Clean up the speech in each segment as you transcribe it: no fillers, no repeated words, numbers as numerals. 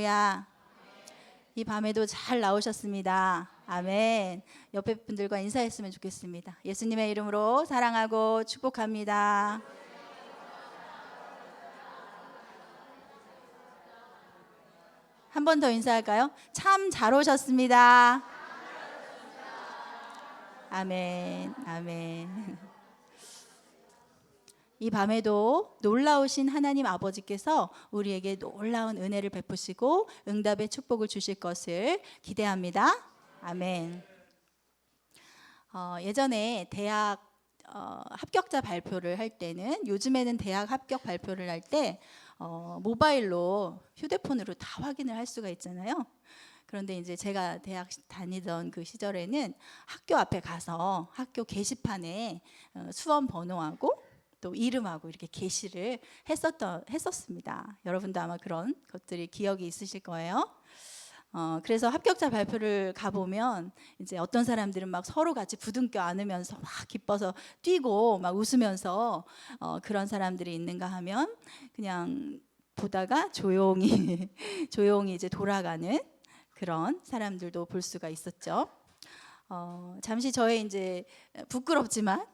할렐루야. 이 밤에도 잘 나오셨습니다. 아멘. 옆에 분들과 인사했으면 좋겠습니다. 예수님의 이름으로 사랑하고 축복합니다. 한 번 더 인사할까요? 참 잘 오셨습니다. 아멘. 아멘. 이 밤에도 놀라우신 하나님 아버지께서 우리에게 놀라운 은혜를 베푸시고 응답의 축복을 주실 것을 기대합니다. 아멘. 예전에 대학 합격자 발표를 할 때는, 요즘에는 대학 합격 발표를 할 때 모바일로 휴대폰으로 다 확인을 할 수가 있잖아요. 그런데 이제 제가 대학 다니던 그 시절에는 학교 앞에 가서 학교 게시판에 수험 번호하고 또 이름하고 이렇게 게시를 했었습니다. 여러분도 아마 그런 것들이 기억이 있으실 거예요. 그래서 합격자 발표를 가보면 이제 어떤 사람들은 막 서로 같이 부둥켜 안으면서 막 기뻐서 뛰고 막 웃으면서 그런 사람들이 있는가 하면 그냥 보다가 조용히 조용히 이제 돌아가는 그런 사람들도 볼 수가 있었죠. 잠시 저의 이제 부끄럽지만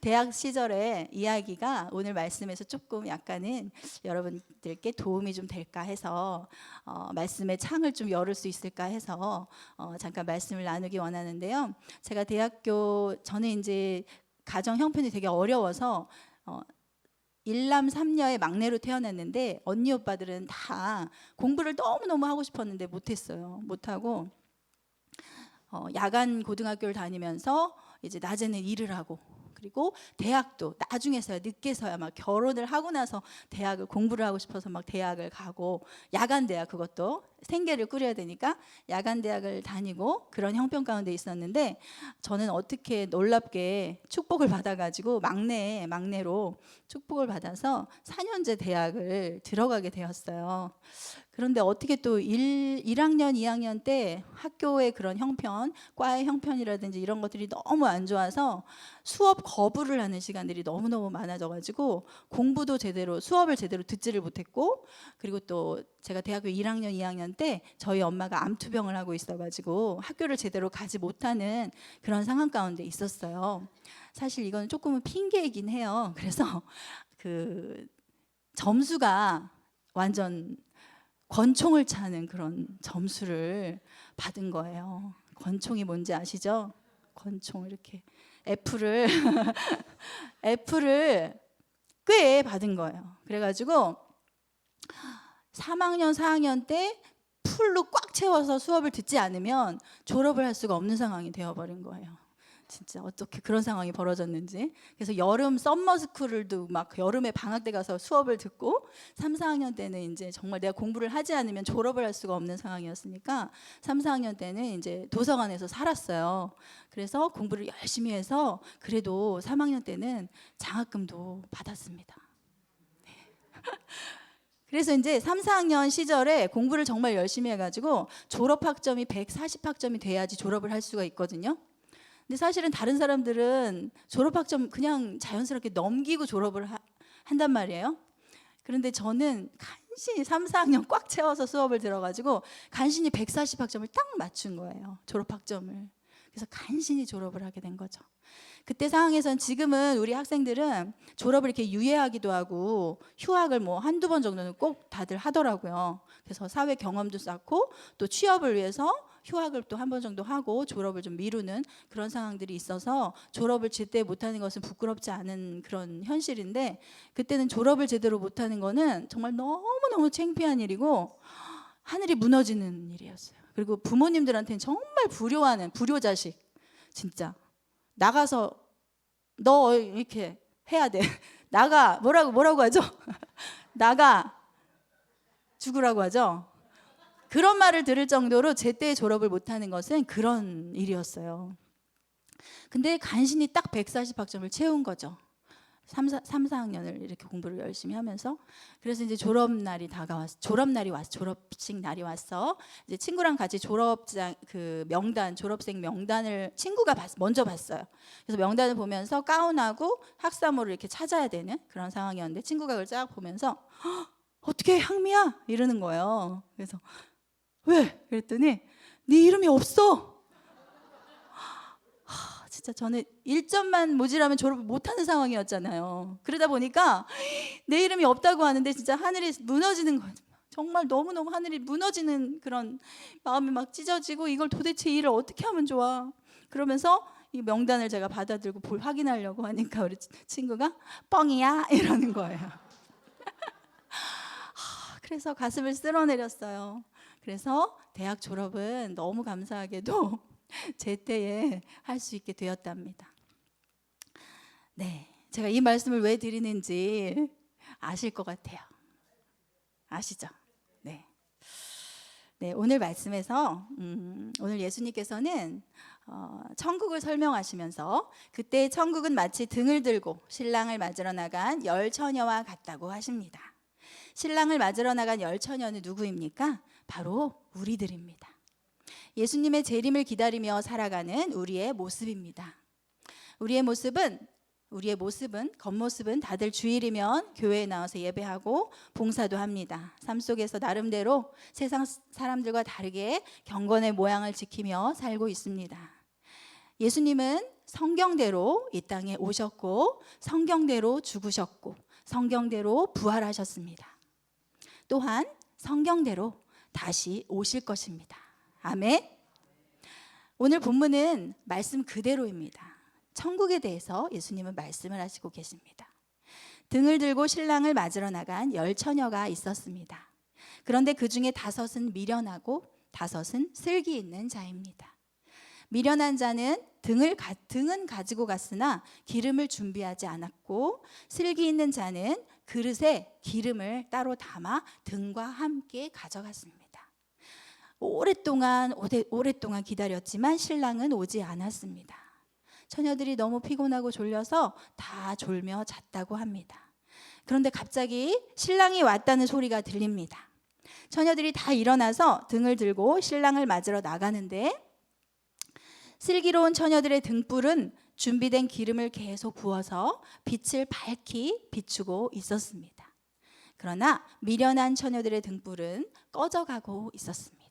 대학 시절의 이야기가 오늘 말씀에서 조금 약간은 여러분들께 도움이 좀 될까 해서 말씀의 창을 좀 열을 수 있을까 해서 잠깐 말씀을 나누기 원하는데요. 제가 저는 이제 가정 형편이 되게 어려워서 일남 삼녀의 막내로 태어났는데 언니 오빠들은 다 공부를 너무너무 하고 싶었는데 못했어요. 못하고 야간 고등학교를 다니면서 이제 낮에는 일을 하고, 그리고 대학도 나중에서야 늦게서야 막 결혼을 하고 나서 대학을 공부를 하고 싶어서 막 대학을 가고, 야간 대학, 그것도 생계를 꾸려야 되니까 야간 대학을 다니고 그런 형편 가운데 있었는데, 저는 어떻게 놀랍게 축복을 받아가지고 막내로 축복을 받아서 4년제 대학을 들어가게 되었어요. 그런데 어떻게 또 1학년, 2학년 때 학교의 그런 형편, 과의 형편이라든지 이런 것들이 너무 안 좋아서 수업 거부를 하는 시간들이 너무너무 많아져가지고 수업을 제대로 듣지를 못했고, 그리고 또 제가 대학교 1학년, 2학년 때 저희 엄마가 암투병을 하고 있어가지고 학교를 제대로 가지 못하는 그런 상황 가운데 있었어요. 사실 이건 조금은 핑계이긴 해요. 그래서 그 점수가 완전 권총을 차는 그런 점수를 받은 거예요. 권총이 뭔지 아시죠? 권총, 이렇게 F를 F를 꽤 받은 거예요. 그래가지고 3학년, 4학년 때 풀로 꽉 채워서 수업을 듣지 않으면 졸업을 할 수가 없는 상황이 되어버린 거예요. 진짜 어떻게 그런 상황이 벌어졌는지. 그래서 여름 썸머스쿨을도 막 여름에 방학 때 가서 수업을 듣고, 3, 4학년 때는 이제 정말 내가 공부를 하지 않으면 졸업을 할 수가 없는 상황이었으니까 3, 4학년 때는 이제 도서관에서 살았어요. 그래서 공부를 열심히 해서 그래도 3학년 때는 장학금도 받았습니다. 네. 그래서 이제 3, 4학년 시절에 공부를 정말 열심히 해가지고 졸업학점이 140학점이 돼야지 졸업을 할 수가 있거든요. 근데 사실은 다른 사람들은 졸업학점 그냥 자연스럽게 넘기고 졸업을 한단 말이에요. 그런데 저는 간신히 3, 4학년 꽉 채워서 수업을 들어가지고 간신히 140학점을 딱 맞춘 거예요. 졸업학점을. 그래서 간신히 졸업을 하게 된 거죠. 그때 상황에선, 지금은 우리 학생들은 졸업을 이렇게 유예하기도 하고 휴학을 뭐 한두 번 정도는 꼭 다들 하더라고요. 그래서 사회 경험도 쌓고 또 취업을 위해서 휴학을 또 한 번 정도 하고 졸업을 좀 미루는 그런 상황들이 있어서 졸업을 제때 못하는 것은 부끄럽지 않은 그런 현실인데, 그때는 졸업을 제대로 못하는 거는 정말 너무너무 창피한 일이고 하늘이 무너지는 일이었어요. 그리고 부모님들한테는 정말 불효하는 불효자식, 진짜 나가서 너 이렇게 해야 돼. 나가, 뭐라고 하죠? 나가 죽으라고 하죠. 그런 말을 들을 정도로 제때 졸업을 못하는 것은 그런 일이었어요. 근데 간신히 딱 140학점을 채운 거죠. 3, 4학년을 이렇게 공부를 열심히 하면서. 그래서 이제 졸업식 날이 왔어. 이제 친구랑 같이 졸업생 명단을 친구가 먼저 봤어요. 그래서 명단을 보면서 가운하고 학사모를 이렇게 찾아야 되는 그런 상황이었는데, 친구가 그걸 쫙 보면서 어떻게 향미야? 이러는 거예요. 그래서 왜? 그랬더니 네 이름이 없어. 진짜 저는 1점만 모자라면 졸업을 못하는 상황이었잖아요. 그러다 보니까 내 이름이 없다고 하는데 진짜 하늘이 무너지는 거예요. 정말 너무너무 하늘이 무너지는 그런 마음이 막 찢어지고, 이걸 도대체 일을 어떻게 하면 좋아. 그러면서 이 명단을 제가 받아들고 확인하려고 하니까 우리 친구가 뻥이야 이러는 거예요. 그래서 가슴을 쓸어내렸어요. 그래서 대학 졸업은 너무 감사하게도 제 때에 할 수 있게 되었답니다. 네, 제가 이 말씀을 왜 드리는지 아실 것 같아요. 아시죠? 네. 네, 오늘 말씀에서 오늘 예수님께서는 천국을 설명하시면서 그때 천국은 마치 등을 들고 신랑을 맞으러 나간 열 처녀와 같다고 하십니다. 신랑을 맞으러 나간 열 처녀는 누구입니까? 바로 우리들입니다. 예수님의 재림을 기다리며 살아가는 우리의 모습입니다. 우리의 모습은 겉모습은 다들 주일이면 교회에 나와서 예배하고 봉사도 합니다. 삶 속에서 나름대로 세상 사람들과 다르게 경건의 모양을 지키며 살고 있습니다. 예수님은 성경대로 이 땅에 오셨고 성경대로 죽으셨고 성경대로 부활하셨습니다. 또한 성경대로 다시 오실 것입니다. 아멘. 오늘 본문은 말씀 그대로입니다. 천국에 대해서 예수님은 말씀을 하시고 계십니다. 등을 들고 신랑을 맞으러 나간 열 처녀가 있었습니다. 그런데 그 중에 5은 미련하고 5은 슬기 있는 자입니다. 미련한 자는 등은 가지고 갔으나 기름을 준비하지 않았고, 슬기 있는 자는 그릇에 기름을 따로 담아 등과 함께 가져갔습니다. 오랫동안 기다렸지만 신랑은 오지 않았습니다. 처녀들이 너무 피곤하고 졸려서 다 졸며 잤다고 합니다. 그런데 갑자기 신랑이 왔다는 소리가 들립니다. 처녀들이 다 일어나서 등을 들고 신랑을 맞으러 나가는데, 슬기로운 처녀들의 등불은 준비된 기름을 계속 부어서 빛을 밝히 비추고 있었습니다. 그러나 미련한 처녀들의 등불은 꺼져가고 있었습니다.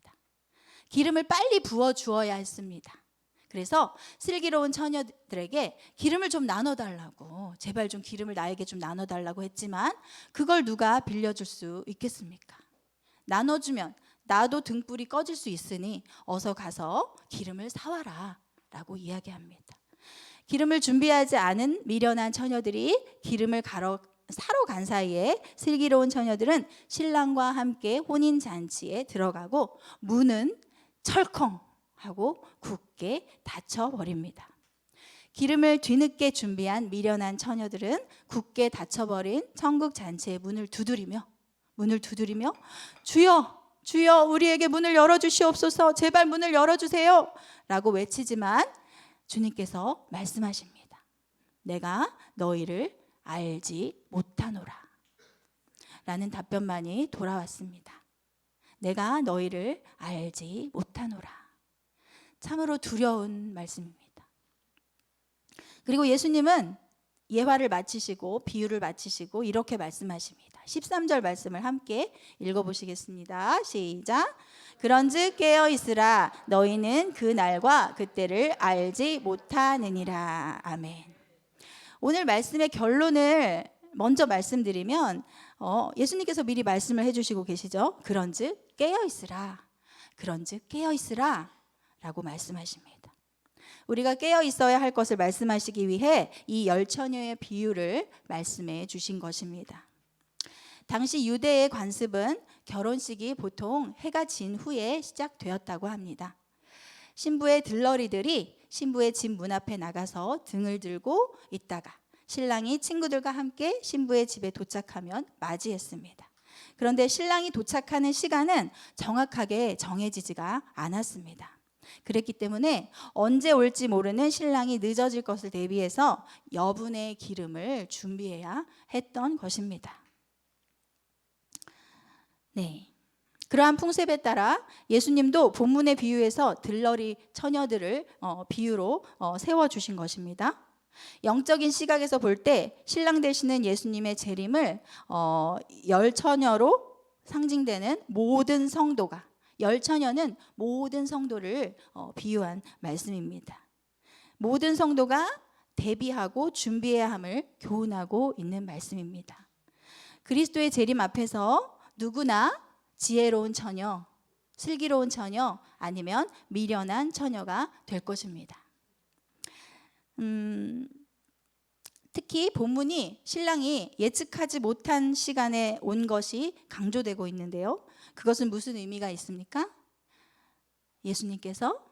기름을 빨리 부어 주어야 했습니다. 그래서 슬기로운 처녀들에게 기름을 좀 나눠달라고, 제발 좀 기름을 나에게 좀 나눠달라고 했지만 그걸 누가 빌려줄 수 있겠습니까? 나눠주면 나도 등불이 꺼질 수 있으니 어서 가서 기름을 사와라 라고 이야기합니다. 기름을 준비하지 않은 미련한 처녀들이 기름을 사러 간 사이에 슬기로운 처녀들은 신랑과 함께 혼인잔치에 들어가고 문은 철컹 하고 굳게 닫혀버립니다. 기름을 뒤늦게 준비한 미련한 처녀들은 굳게 닫혀버린 천국 잔치의 문을 두드리며 주여, 주여, 우리에게 문을 열어주시옵소서, 제발 문을 열어주세요 라고 외치지만 주님께서 말씀하십니다. 내가 너희를 알지 못하노라 라는 답변만이 돌아왔습니다. 내가 너희를 알지 못하노라. 참으로 두려운 말씀입니다. 그리고 예수님은 예화를 마치시고 비유를 마치시고 이렇게 말씀하십니다. 13절 말씀을 함께 읽어보시겠습니다. 시작. 그런즉 깨어있으라. 너희는 그 날과 그때를 알지 못하느니라. 아멘. 오늘 말씀의 결론을 먼저 말씀드리면 예수님께서 미리 말씀을 해주시고 계시죠. 그런즉 깨어있으라. 그런즉 깨어있으라 라고 말씀하십니다. 우리가 깨어있어야 할 것을 말씀하시기 위해 이 열 처녀의 비유를 말씀해 주신 것입니다. 당시 유대의 관습은 결혼식이 보통 해가 진 후에 시작되었다고 합니다. 신부의 들러리들이 신부의 집 문 앞에 나가서 등을 들고 있다가 신랑이 친구들과 함께 신부의 집에 도착하면 맞이했습니다. 그런데 신랑이 도착하는 시간은 정확하게 정해지지가 않았습니다. 그랬기 때문에 언제 올지 모르는 신랑이 늦어질 것을 대비해서 여분의 기름을 준비해야 했던 것입니다. 네, 그러한 풍습에 따라 예수님도 본문의 비유에서 들러리 처녀들을 비유로 세워주신 것입니다. 영적인 시각에서 볼 때 신랑 되시는 예수님의 재림을 열처녀로 상징되는 모든 성도가, 열처녀는 모든 성도를 비유한 말씀입니다. 모든 성도가 대비하고 준비해야 함을 교훈하고 있는 말씀입니다. 그리스도의 재림 앞에서 누구나 지혜로운 처녀, 슬기로운 처녀, 아니면 미련한 처녀가 될 것입니다. 특히 본문이 신랑이 예측하지 못한 시간에 온 것이 강조되고 있는데요. 그것은 무슨 의미가 있습니까? 예수님께서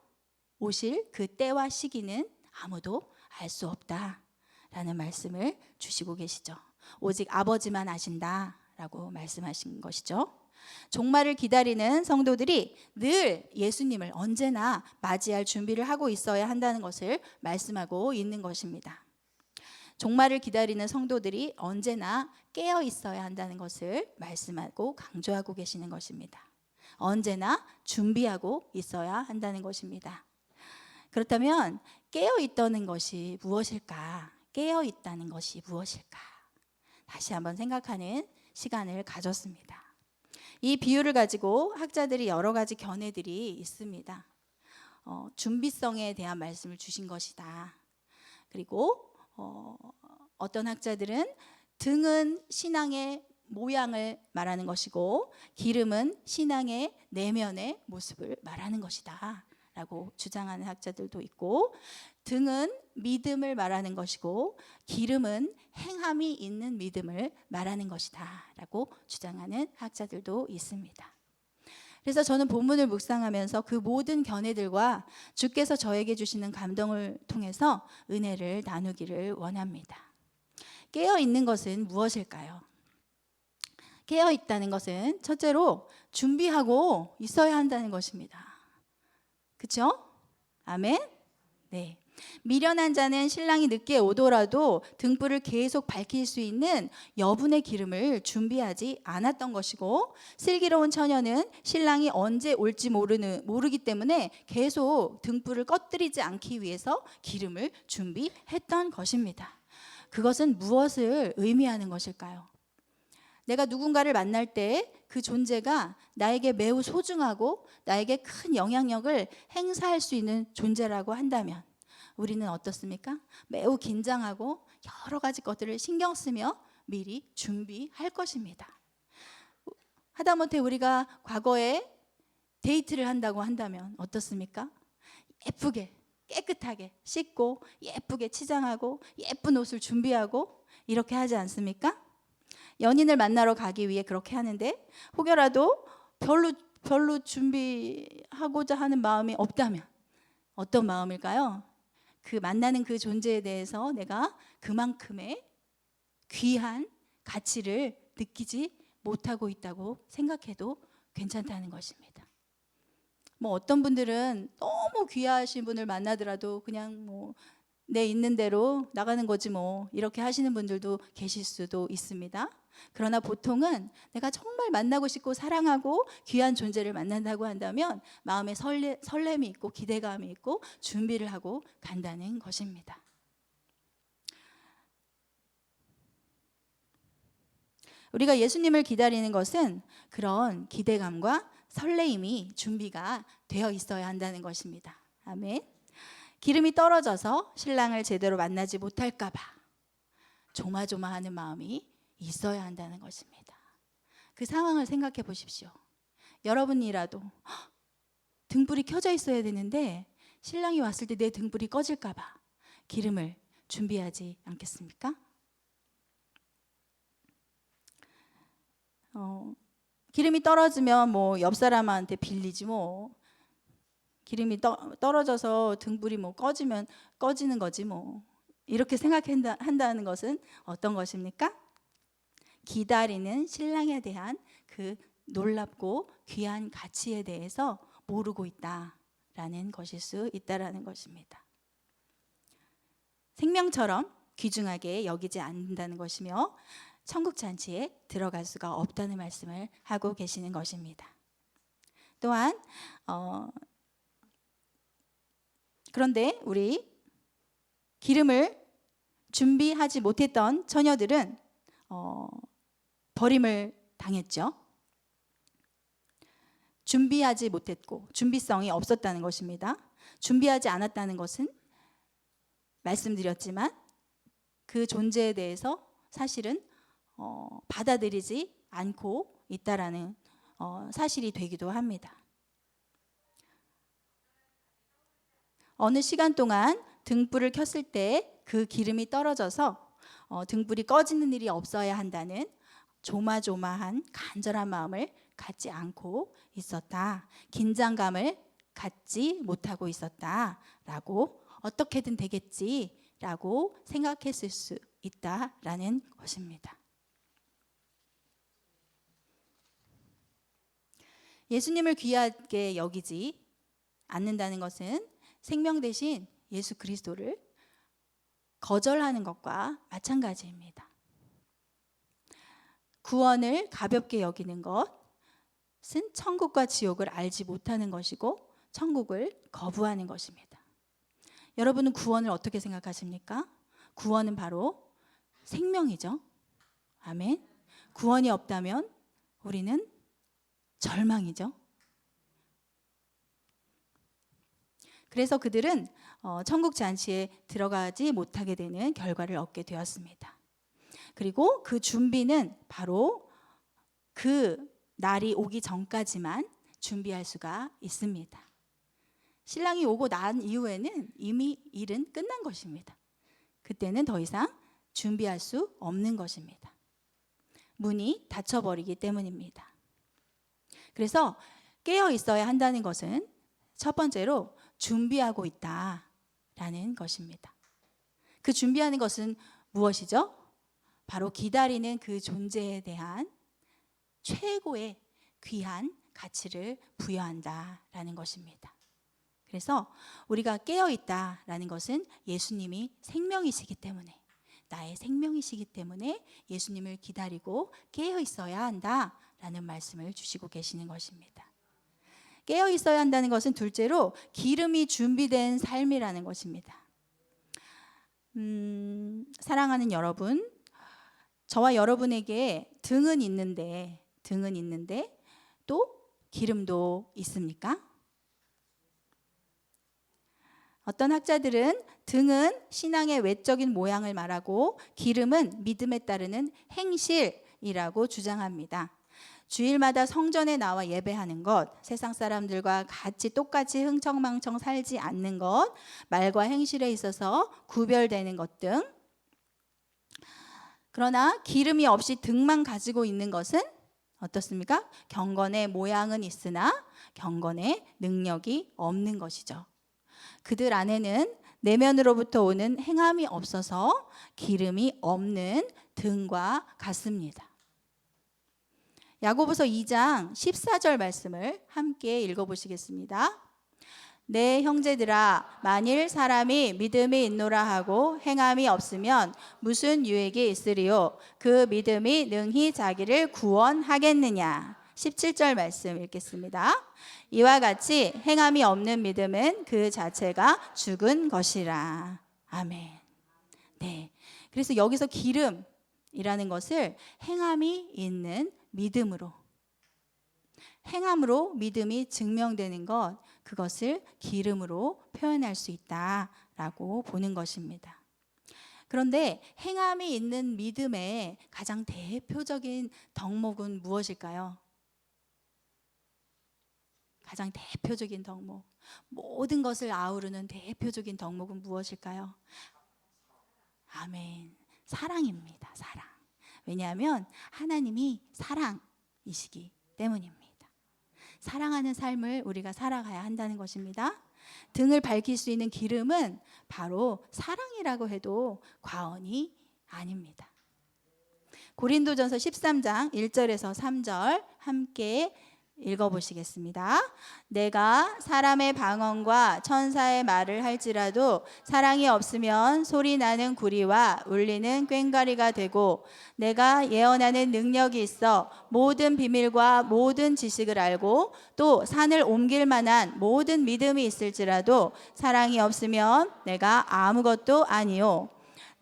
오실 그 때와 시기는 아무도 알 수 없다라는 말씀을 주시고 계시죠. 오직 아버지만 아신다라고 말씀하신 것이죠. 종말을 기다리는 성도들이 늘 예수님을 언제나 맞이할 준비를 하고 있어야 한다는 것을 말씀하고 있는 것입니다. 종말을 기다리는 성도들이 언제나 깨어 있어야 한다는 것을 말씀하고 강조하고 계시는 것입니다. 언제나 준비하고 있어야 한다는 것입니다. 그렇다면 깨어 있다는 것이 무엇일까? 깨어 있다는 것이 무엇일까? 다시 한번 생각하는 시간을 가졌습니다. 이 비유를 가지고 학자들이 여러 가지 견해들이 있습니다. 준비성에 대한 말씀을 주신 것이다. 그리고 어떤 학자들은 등은 신앙의 모양을 말하는 것이고 기름은 신앙의 내면의 모습을 말하는 것이다 라고 주장하는 학자들도 있고, 등은 믿음을 말하는 것이고 기름은 행함이 있는 믿음을 말하는 것이다 라고 주장하는 학자들도 있습니다. 그래서 저는 본문을 묵상하면서 그 모든 견해들과 주께서 저에게 주시는 감동을 통해서 은혜를 나누기를 원합니다. 깨어 있는 것은 무엇일까요? 깨어 있다는 것은 첫째로 준비하고 있어야 한다는 것입니다. 그렇죠? 아멘? 네. 미련한 자는 신랑이 늦게 오더라도 등불을 계속 밝힐 수 있는 여분의 기름을 준비하지 않았던 것이고, 슬기로운 처녀는 신랑이 언제 올지 모르기 때문에 계속 등불을 꺼뜨리지 않기 위해서 기름을 준비했던 것입니다. 그것은 무엇을 의미하는 것일까요? 내가 누군가를 만날 때 그 존재가 나에게 매우 소중하고 나에게 큰 영향력을 행사할 수 있는 존재라고 한다면 우리는 어떻습니까? 매우 긴장하고 여러 가지 것들을 신경 쓰며 미리 준비할 것입니다. 하다못해 우리가 과거에 데이트를 한다고 한다면 어떻습니까? 예쁘게 깨끗하게 씻고 예쁘게 치장하고 예쁜 옷을 준비하고 이렇게 하지 않습니까? 연인을 만나러 가기 위해 그렇게 하는데 혹여라도 별로 준비하고자 하는 마음이 없다면 어떤 마음일까요? 그 만나는 그 존재에 대해서 내가 그만큼의 귀한 가치를 느끼지 못하고 있다고 생각해도 괜찮다는 것입니다. 어떤 분들은 너무 귀하신 분을 만나더라도 그냥 내 있는 대로 나가는 거지 이렇게 하시는 분들도 계실 수도 있습니다. 그러나 보통은 내가 정말 만나고 싶고 사랑하고 귀한 존재를 만난다고 한다면 마음에 설렘이 있고 기대감이 있고 준비를 하고 간다는 것입니다. 우리가 예수님을 기다리는 것은 그런 기대감과 설레임이 준비가 되어 있어야 한다는 것입니다. 아멘. 기름이 떨어져서 신랑을 제대로 만나지 못할까 봐 조마조마하는 마음이 있어야 한다는 것입니다. 그 상황을 생각해 보십시오. 여러분이라도 등불이 켜져 있어야 되는데 신랑이 왔을 때 내 등불이 꺼질까 봐 기름을 준비하지 않겠습니까? 기름이 떨어지면 옆 사람한테 빌리지 기름이 떨어져서 등불이 꺼지면 꺼지는 거지 이렇게 생각한다는 것은 어떤 것입니까? 기다리는 신랑에 대한 그 놀랍고 귀한 가치에 대해서 모르고 있다라는 것일 수 있다라는 것입니다. 생명처럼 귀중하게 여기지 않는다는 것이며 천국 잔치에 들어갈 수가 없다는 말씀을 하고 계시는 것입니다. 또한 그런데 우리 기름을 준비하지 못했던 처녀들은 버림을 당했죠. 준비하지 못했고 준비성이 없었다는 것입니다. 준비하지 않았다는 것은 말씀드렸지만 그 존재에 대해서 사실은 받아들이지 않고 있다라는 사실이 되기도 합니다. 어느 시간 동안 등불을 켰을 때 그 기름이 떨어져서 등불이 꺼지는 일이 없어야 한다는 조마조마한 간절한 마음을 갖지 않고 있었다. 긴장감을 갖지 못하고 있었다라고, 어떻게든 되겠지라고 생각했을 수 있다라는 것입니다. 예수님을 귀하게 여기지 않는다는 것은 생명 대신 예수 그리스도를 거절하는 것과 마찬가지입니다. 구원을 가볍게 여기는 것은 천국과 지옥을 알지 못하는 것이고 천국을 거부하는 것입니다. 여러분은 구원을 어떻게 생각하십니까? 구원은 바로 생명이죠. 아멘. 구원이 없다면 우리는 절망이죠. 그래서 그들은 천국 잔치에 들어가지 못하게 되는 결과를 얻게 되었습니다. 그리고 그 준비는 바로 그 날이 오기 전까지만 준비할 수가 있습니다. 신랑이 오고 난 이후에는 이미 일은 끝난 것입니다. 그때는 더 이상 준비할 수 없는 것입니다. 문이 닫혀버리기 때문입니다. 그래서 깨어 있어야 한다는 것은 첫 번째로 준비하고 있다라는 것입니다. 그 준비하는 것은 무엇이죠? 바로 기다리는 그 존재에 대한 최고의 귀한 가치를 부여한다라는 것입니다. 그래서 우리가 깨어 있다라는 것은 예수님이 생명이시기 때문에, 나의 생명이시기 때문에 예수님을 기다리고 깨어 있어야 한다라는 말씀을 주시고 계시는 것입니다. 깨어 있어야 한다는 것은 둘째로 기름이 준비된 삶이라는 것입니다. 사랑하는 여러분, 저와 여러분에게 등은 있는데 또 기름도 있습니까? 어떤 학자들은 등은 신앙의 외적인 모양을 말하고 기름은 믿음에 따르는 행실이라고 주장합니다. 주일마다 성전에 나와 예배하는 것, 세상 사람들과 같이 똑같이 흥청망청 살지 않는 것, 말과 행실에 있어서 구별되는 것 등. 그러나 기름이 없이 등만 가지고 있는 것은 어떻습니까? 경건의 모양은 있으나 경건의 능력이 없는 것이죠. 그들 안에는 내면으로부터 오는 행함이 없어서 기름이 없는 등과 같습니다. 야고보서 2장 14절 말씀을 함께 읽어보시겠습니다. 내 형제들아, 만일 사람이 믿음이 있노라 하고 행함이 없으면 무슨 유익이 있으리요? 그 믿음이 능히 자기를 구원하겠느냐? 17절 말씀 읽겠습니다. 이와 같이 행함이 없는 믿음은 그 자체가 죽은 것이라. 아멘. 네. 그래서 여기서 기름이라는 것을 행함이 있는 믿음으로, 행함으로 믿음이 증명되는 것, 그것을 기름으로 표현할 수 있다라고 보는 것입니다. 그런데 행함이 있는 믿음의 가장 대표적인 덕목은 무엇일까요? 가장 대표적인 덕목, 모든 것을 아우르는 대표적인 덕목은 무엇일까요? 아멘. 사랑입니다. 사랑. 왜냐하면 하나님이 사랑이시기 때문입니다. 사랑하는 삶을 우리가 살아가야 한다는 것입니다. 등을 밝힐 수 있는 기름은 바로 사랑이라고 해도 과언이 아닙니다. 고린도전서 13장 1절에서 3절 함께 읽어보시겠습니다. 내가 사람의 방언과 천사의 말을 할지라도 사랑이 없으면 소리나는 구리와 울리는 꽹과리가 되고, 내가 예언하는 능력이 있어 모든 비밀과 모든 지식을 알고 또 산을 옮길 만한 모든 믿음이 있을지라도 사랑이 없으면 내가 아무것도 아니요.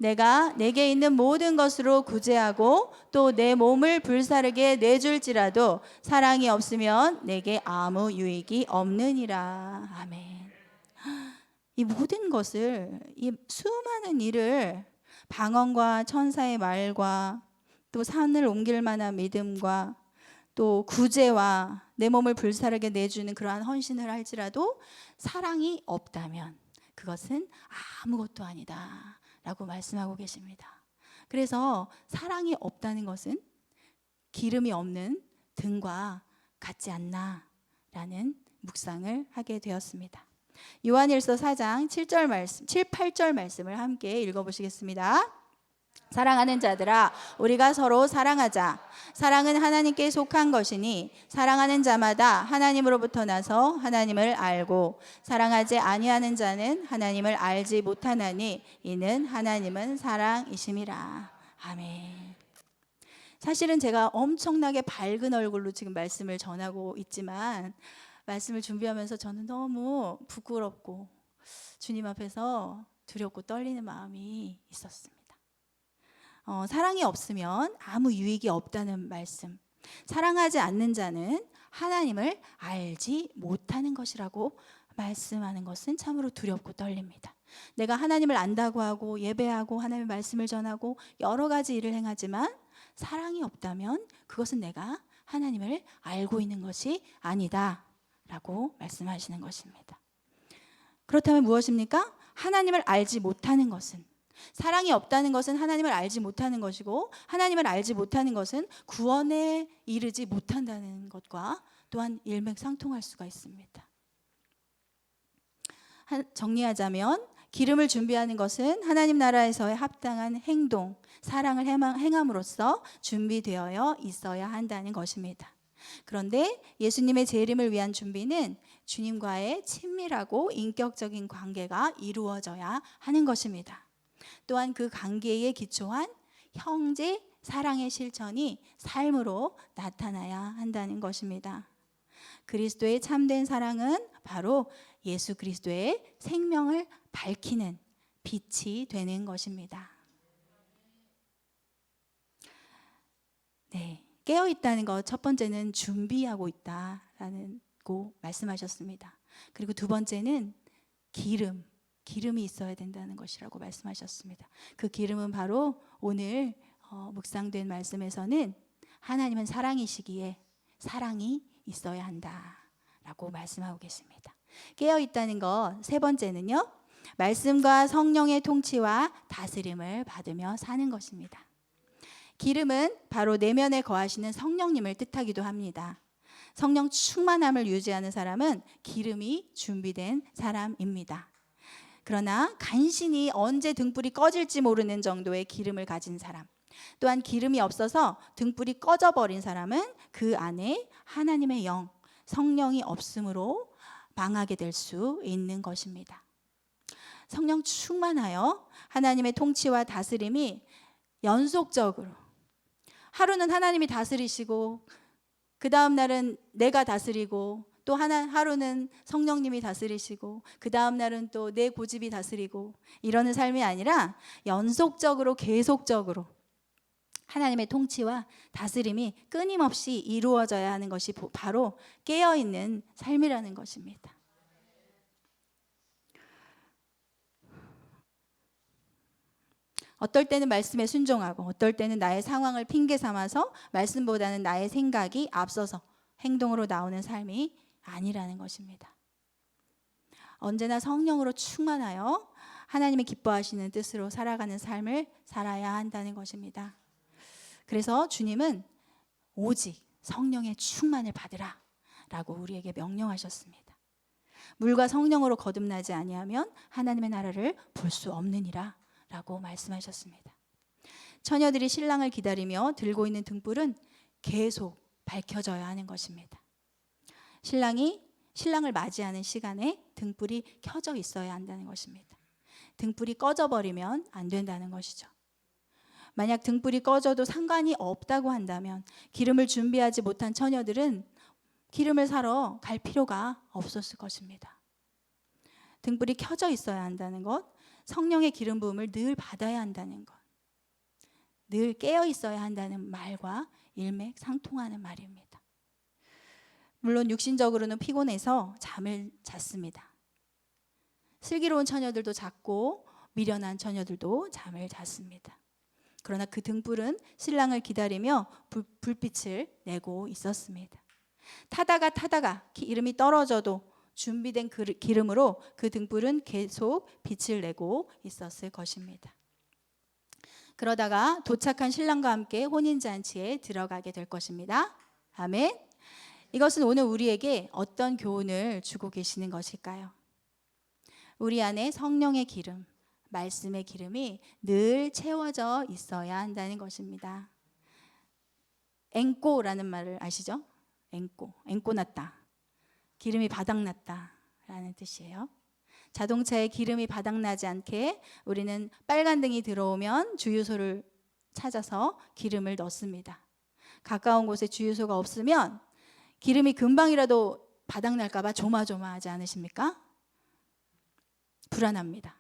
내가 내게 있는 모든 것으로 구제하고 또 내 몸을 불사르게 내줄지라도 사랑이 없으면 내게 아무 유익이 없느니라. 아멘. 이 모든 것을, 이 수많은 일을 방언과 천사의 말과 또 산을 옮길 만한 믿음과 또 구제와 내 몸을 불사르게 내주는 그러한 헌신을 할지라도 사랑이 없다면 그것은 아무것도 아니다 라고 말씀하고 계십니다. 그래서 사랑이 없다는 것은 기름이 없는 등과 같지 않나 라는 묵상을 하게 되었습니다. 요한일서 4장 7절 말씀, 7, 8절 말씀을 함께 읽어보시겠습니다. 사랑하는 자들아 우리가 서로 사랑하자. 사랑은 하나님께 속한 것이니 사랑하는 자마다 하나님으로부터 나서 하나님을 알고 사랑하지 아니하는 자는 하나님을 알지 못하나니 이는 하나님은 사랑이심이라. 아멘. 사실은 제가 엄청나게 밝은 얼굴로 지금 말씀을 전하고 있지만 말씀을 준비하면서 저는 너무 부끄럽고 주님 앞에서 두렵고 떨리는 마음이 있었습니다. 사랑이 없으면 아무 유익이 없다는 말씀. 사랑하지 않는 자는 하나님을 알지 못하는 것이라고 말씀하는 것은 참으로 두렵고 떨립니다. 내가 하나님을 안다고 하고 예배하고 하나님의 말씀을 전하고 여러 가지 일을 행하지만 사랑이 없다면 그것은 내가 하나님을 알고 있는 것이 아니다 라고 말씀하시는 것입니다. 그렇다면 무엇입니까? 하나님을 알지 못하는 것은, 사랑이 없다는 것은 하나님을 알지 못하는 것이고 하나님을 알지 못하는 것은 구원에 이르지 못한다는 것과 또한 일맥상통할 수가 있습니다. 정리하자면 기름을 준비하는 것은 하나님 나라에서의 합당한 행동, 사랑을 행함으로써 준비되어 있어야 한다는 것입니다. 그런데 예수님의 재림을 위한 준비는 주님과의 친밀하고 인격적인 관계가 이루어져야 하는 것입니다. 또한 그 관계에 기초한 형제 사랑의 실천이 삶으로 나타나야 한다는 것입니다. 그리스도의 참된 사랑은 바로 예수 그리스도의 생명을 밝히는 빛이 되는 것입니다. 네, 깨어있다는 것 첫 번째는 준비하고 있다라는 고 말씀하셨습니다. 그리고 두 번째는 기름이 있어야 된다는 것이라고 말씀하셨습니다. 그 기름은 바로 오늘 묵상된 말씀에서는 하나님은 사랑이시기에 사랑이 있어야 한다라고 말씀하고 계십니다. 깨어있다는 것 세 번째는요, 말씀과 성령의 통치와 다스림을 받으며 사는 것입니다. 기름은 바로 내면에 거하시는 성령님을 뜻하기도 합니다. 성령 충만함을 유지하는 사람은 기름이 준비된 사람입니다. 그러나 간신히 언제 등불이 꺼질지 모르는 정도의 기름을 가진 사람, 또한 기름이 없어서 등불이 꺼져버린 사람은 그 안에 하나님의 영, 성령이 없으므로 망하게 될 수 있는 것입니다. 성령 충만하여 하나님의 통치와 다스림이 연속적으로, 하루는 하나님이 다스리시고 그 다음 날은 내가 다스리고 또 하루는 성령님이 다스리시고 그 다음 날은 또 내 고집이 다스리고 이러는 삶이 아니라 연속적으로 계속적으로 하나님의 통치와 다스림이 끊임없이 이루어져야 하는 것이 바로 깨어있는 삶이라는 것입니다. 어떨 때는 말씀에 순종하고 어떨 때는 나의 상황을 핑계 삼아서 말씀보다는 나의 생각이 앞서서 행동으로 나오는 삶이 아니라는 것입니다. 언제나 성령으로 충만하여 하나님의 기뻐하시는 뜻으로 살아가는 삶을 살아야 한다는 것입니다. 그래서 주님은 오직 성령의 충만을 받으라 라고 우리에게 명령하셨습니다. 물과 성령으로 거듭나지 아니하면 하나님의 나라를 볼 수 없느니라 라고 말씀하셨습니다. 처녀들이 신랑을 기다리며 들고 있는 등불은 계속 밝혀져야 하는 것입니다. 신랑이 신랑을 맞이하는 시간에 등불이 켜져 있어야 한다는 것입니다. 등불이 꺼져버리면 안 된다는 것이죠. 만약 등불이 꺼져도 상관이 없다고 한다면 기름을 준비하지 못한 처녀들은 기름을 사러 갈 필요가 없었을 것입니다. 등불이 켜져 있어야 한다는 것, 성령의 기름 부음을 늘 받아야 한다는 것, 늘 깨어 있어야 한다는 말과 일맥상통하는 말입니다. 물론 육신적으로는 피곤해서 잠을 잤습니다. 슬기로운 처녀들도 잤고 미련한 처녀들도 잠을 잤습니다. 그러나 그 등불은 신랑을 기다리며 불빛을 내고 있었습니다. 타다가 기름이 떨어져도 준비된 기름으로 그 등불은 계속 빛을 내고 있었을 것입니다. 그러다가 도착한 신랑과 함께 혼인잔치에 들어가게 될 것입니다. 아멘. 이것은 오늘 우리에게 어떤 교훈을 주고 계시는 것일까요? 우리 안에 성령의 기름, 말씀의 기름이 늘 채워져 있어야 한다는 것입니다. 앵꼬라는 말을 아시죠? 앵꼬 났다. 기름이 바닥났다 라는 뜻이에요. 자동차에 기름이 바닥나지 않게 우리는 빨간 등이 들어오면 주유소를 찾아서 기름을 넣습니다. 가까운 곳에 주유소가 없으면 기름이 금방이라도 바닥날까 봐 조마조마하지 않으십니까? 불안합니다.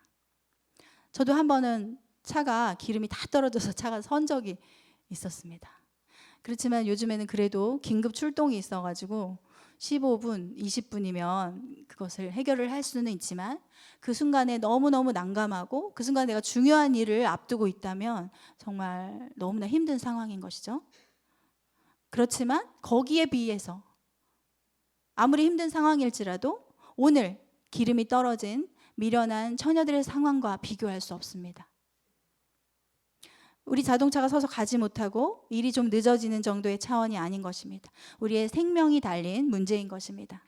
저도 한 번은 차가 기름이 다 떨어져서 차가 선 적이 있었습니다. 그렇지만 요즘에는 그래도 긴급 출동이 있어가지고 15분, 20분이면 그것을 해결을 할 수는 있지만 그 순간에 너무너무 난감하고 그 순간 내가 중요한 일을 앞두고 있다면 정말 너무나 힘든 상황인 것이죠. 그렇지만 거기에 비해서 아무리 힘든 상황일지라도 오늘 기름이 떨어진 미련한 처녀들의 상황과 비교할 수 없습니다. 우리 자동차가 서서 가지 못하고 일이 좀 늦어지는 정도의 차원이 아닌 것입니다. 우리의 생명이 달린 문제인 것입니다.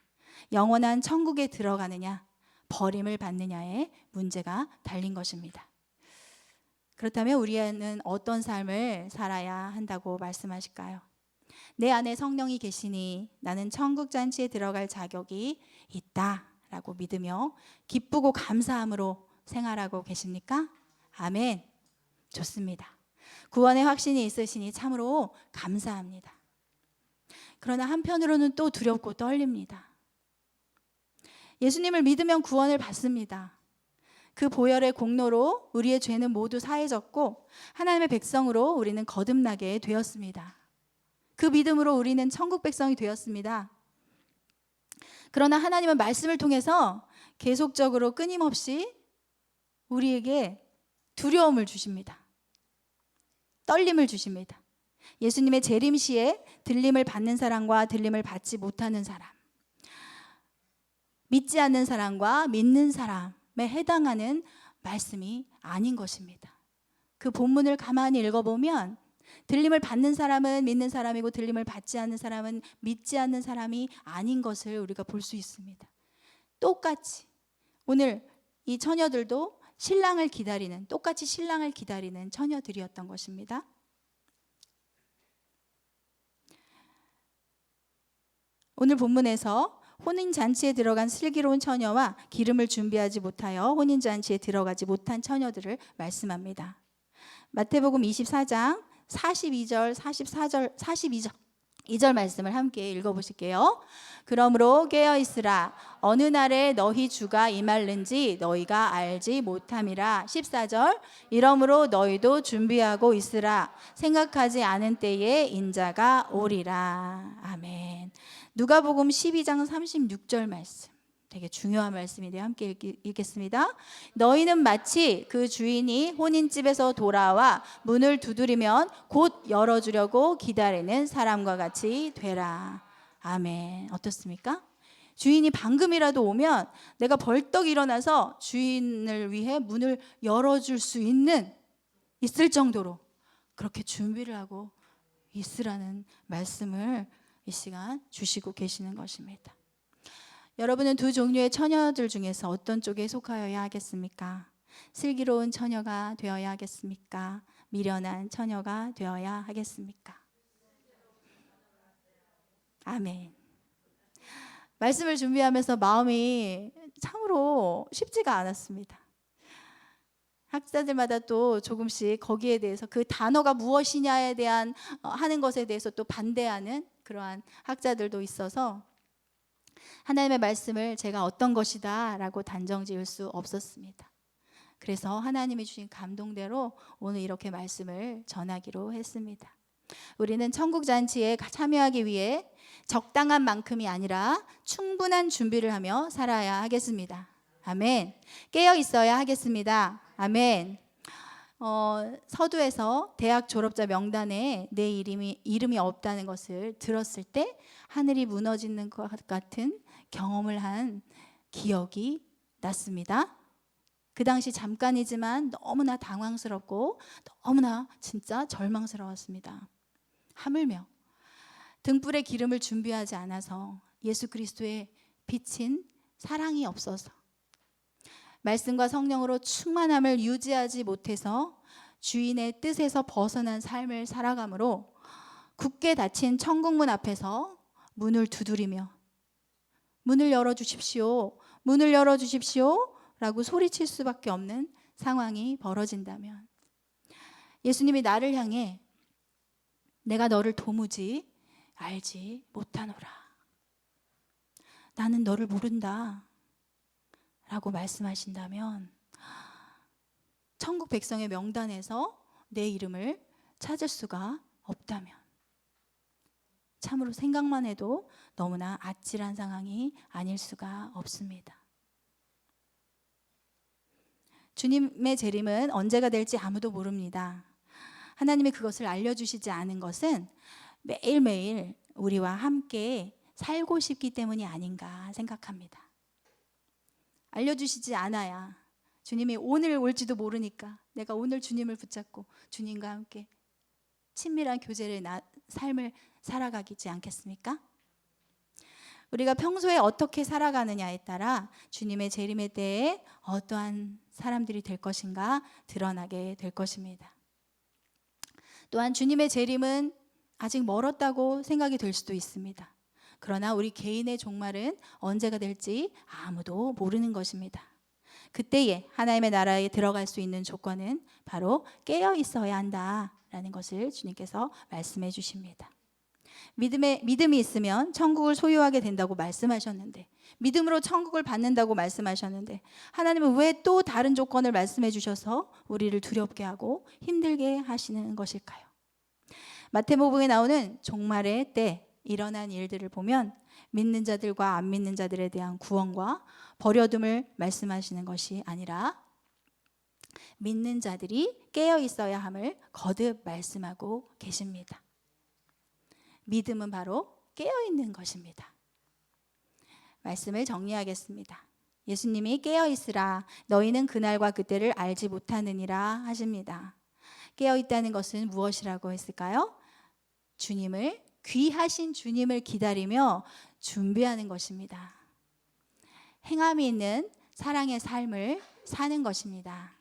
영원한 천국에 들어가느냐, 버림을 받느냐의 문제가 달린 것입니다. 그렇다면 우리는 어떤 삶을 살아야 한다고 말씀하실까요? 내 안에 성령이 계시니 나는 천국 잔치에 들어갈 자격이 있다 라고 믿으며 기쁘고 감사함으로 생활하고 계십니까? 아멘. 좋습니다. 구원의 확신이 있으시니 참으로 감사합니다. 그러나 한편으로는 또 두렵고 떨립니다. 예수님을 믿으면 구원을 받습니다. 그 보혈의 공로로 우리의 죄는 모두 사해졌고 하나님의 백성으로 우리는 거듭나게 되었습니다. 그 믿음으로 우리는 천국 백성이 되었습니다. 그러나 하나님은 말씀을 통해서 계속적으로 끊임없이 우리에게 두려움을 주십니다. 떨림을 주십니다. 예수님의 재림시에 들림을 받는 사람과 들림을 받지 못하는 사람, 믿지 않는 사람과 믿는 사람에 해당하는 말씀이 아닌 것입니다. 그 본문을 가만히 읽어보면 들림을 받는 사람은 믿는 사람이고 들림을 받지 않는 사람은 믿지 않는 사람이 아닌 것을 우리가 볼 수 있습니다. 똑같이 오늘 이 처녀들도 똑같이 신랑을 기다리는 처녀들이었던 것입니다. 오늘 본문에서 혼인잔치에 들어간 슬기로운 처녀와 기름을 준비하지 못하여 혼인잔치에 들어가지 못한 처녀들을 말씀합니다. 마태복음 24장 42절, 44절, 2절 말씀을 함께 읽어보실게요. 그러므로 깨어있으라. 어느 날에 너희 주가 임할는지 너희가 알지 못함이라. 14절. 이러므로 너희도 준비하고 있으라. 생각하지 않은 때에 인자가 오리라. 아멘. 누가복음 12장 36절 말씀. 되게 중요한 말씀인데요. 함께 읽겠습니다. 너희는 마치 그 주인이 혼인집에서 돌아와 문을 두드리면 곧 열어주려고 기다리는 사람과 같이 되라. 아멘. 어떻습니까? 주인이 방금이라도 오면 내가 벌떡 일어나서 주인을 위해 문을 열어줄 수 있을 정도로 그렇게 준비를 하고 있으라는 말씀을 이 시간 주시고 계시는 것입니다. 여러분은 두 종류의 처녀들 중에서 어떤 쪽에 속하여야 하겠습니까? 슬기로운 처녀가 되어야 하겠습니까? 미련한 처녀가 되어야 하겠습니까? 아멘. 말씀을 준비하면서 마음이 참으로 쉽지가 않았습니다. 학자들마다 또 조금씩 거기에 대해서 그 단어가 무엇이냐에 대한 하는 것에 대해서 또 반대하는 그러한 학자들도 있어서 하나님의 말씀을 제가 어떤 것이다 라고 단정 지을 수 없었습니다. 그래서 하나님이 주신 감동대로 오늘 이렇게 말씀을 전하기로 했습니다. 우리는 천국 잔치에 참여하기 위해 적당한 만큼이 아니라 충분한 준비를 하며 살아야 하겠습니다. 아멘. 깨어 있어야 하겠습니다. 아멘. 서두에서 대학 졸업자 명단에 내 이름이 없다는 것을 들었을 때 하늘이 무너지는 것 같은 경험을 한 기억이 났습니다. 그 당시 잠깐이지만 너무나 당황스럽고 너무나 진짜 절망스러웠습니다. 하물며 등불에 기름을 준비하지 않아서 예수 그리스도의 빛인 사랑이 없어서 말씀과 성령으로 충만함을 유지하지 못해서 주인의 뜻에서 벗어난 삶을 살아가므로 굳게 닫힌 천국문 앞에서 문을 두드리며 문을 열어주십시오, 문을 열어주십시오 라고 소리칠 수밖에 없는 상황이 벌어진다면 예수님이 나를 향해 내가 너를 도무지 알지 못하노라, 나는 너를 모른다 라고 말씀하신다면 천국 백성의 명단에서 내 이름을 찾을 수가 없다면 참으로 생각만 해도 너무나 아찔한 상황이 아닐 수가 없습니다. 주님의 재림은 언제가 될지 아무도 모릅니다. 하나님이 그것을 알려주시지 않은 것은 매일매일 우리와 함께 살고 싶기 때문이 아닌가 생각합니다. 알려주시지 않아야 주님이 오늘 올지도 모르니까 내가 오늘 주님을 붙잡고 주님과 함께 친밀한 교제를 삶을 살아가지 않겠습니까? 우리가 평소에 어떻게 살아가느냐에 따라 주님의 재림의 때에 어떠한 사람들이 될 것인가 드러나게 될 것입니다. 또한 주님의 재림은 아직 멀었다고 생각이 될 수도 있습니다. 그러나 우리 개인의 종말은 언제가 될지 아무도 모르는 것입니다. 그때에 하나님의 나라에 들어갈 수 있는 조건은 바로 깨어 있어야 한다라는 것을 주님께서 말씀해 주십니다. 믿음이 있으면 천국을 소유하게 된다고 말씀하셨는데, 믿음으로 천국을 받는다고 말씀하셨는데 하나님은 왜 또 다른 조건을 말씀해 주셔서 우리를 두렵게 하고 힘들게 하시는 것일까요? 마태복음에 나오는 종말의 때 일어난 일들을 보면 믿는 자들과 안 믿는 자들에 대한 구원과 버려둠을 말씀하시는 것이 아니라 믿는 자들이 깨어 있어야 함을 거듭 말씀하고 계십니다. 믿음은 바로 깨어 있는 것입니다. 말씀을 정리하겠습니다. 예수님이 깨어 있으라, 너희는 그날과 그때를 알지 못하느니라 하십니다. 깨어 있다는 것은 무엇이라고 했을까요? 귀하신 주님을 기다리며 준비하는 것입니다. 행함이 있는 사랑의 삶을 사는 것입니다.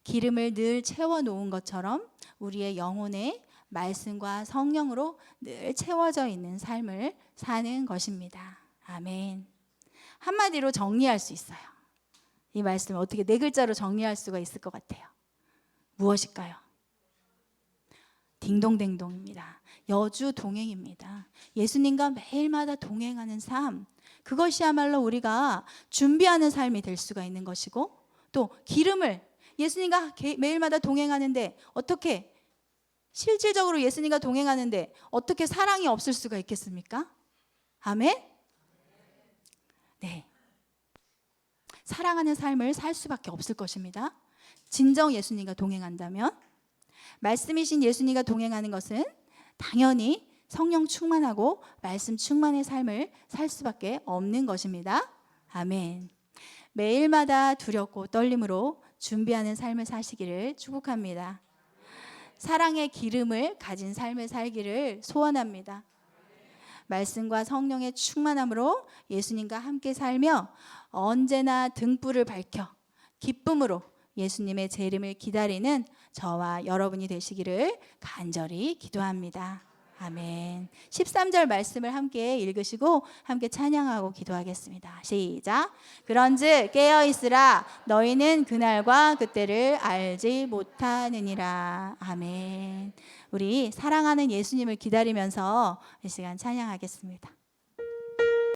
기름을 늘 채워놓은 것처럼 우리의 영혼에 말씀과 성령으로 늘 채워져 있는 삶을 사는 것입니다. 아멘. 한마디로 정리할 수 있어요. 이 말씀을 어떻게 네 글자로 정리할 수가 있을 것 같아요. 무엇일까요? 딩동댕동입니다. 여주 동행입니다. 예수님과 매일마다 동행하는 삶, 그것이야말로 우리가 준비하는 삶이 될 수가 있는 것이고, 또 기름을 예수님과 매일마다 동행하는데 어떻게 실질적으로 예수님과 동행하는데 어떻게 사랑이 없을 수가 있겠습니까? 아멘? 네. 사랑하는 삶을 살 수밖에 없을 것입니다. 진정 예수님과 동행한다면. 말씀이신 예수님과 동행하는 것은 당연히 성령 충만하고 말씀 충만의 삶을 살 수밖에 없는 것입니다. 아멘. 매일마다 두렵고 떨림으로 준비하는 삶을 사시기를 축복합니다. 사랑의 기름을 가진 삶을 살기를 소원합니다. 말씀과 성령의 충만함으로 예수님과 함께 살며 언제나 등불을 밝혀 기쁨으로 예수님의 재림을 기다리는 저와 여러분이 되시기를 간절히 기도합니다. 아멘. 13절 말씀을 함께 읽으시고 함께 찬양하고 기도하겠습니다. 시작. 그런즉 깨어있으라, 너희는 그날과 그때를 알지 못하느니라. 아멘. 우리 사랑하는 예수님을 기다리면서 이 시간 찬양하겠습니다.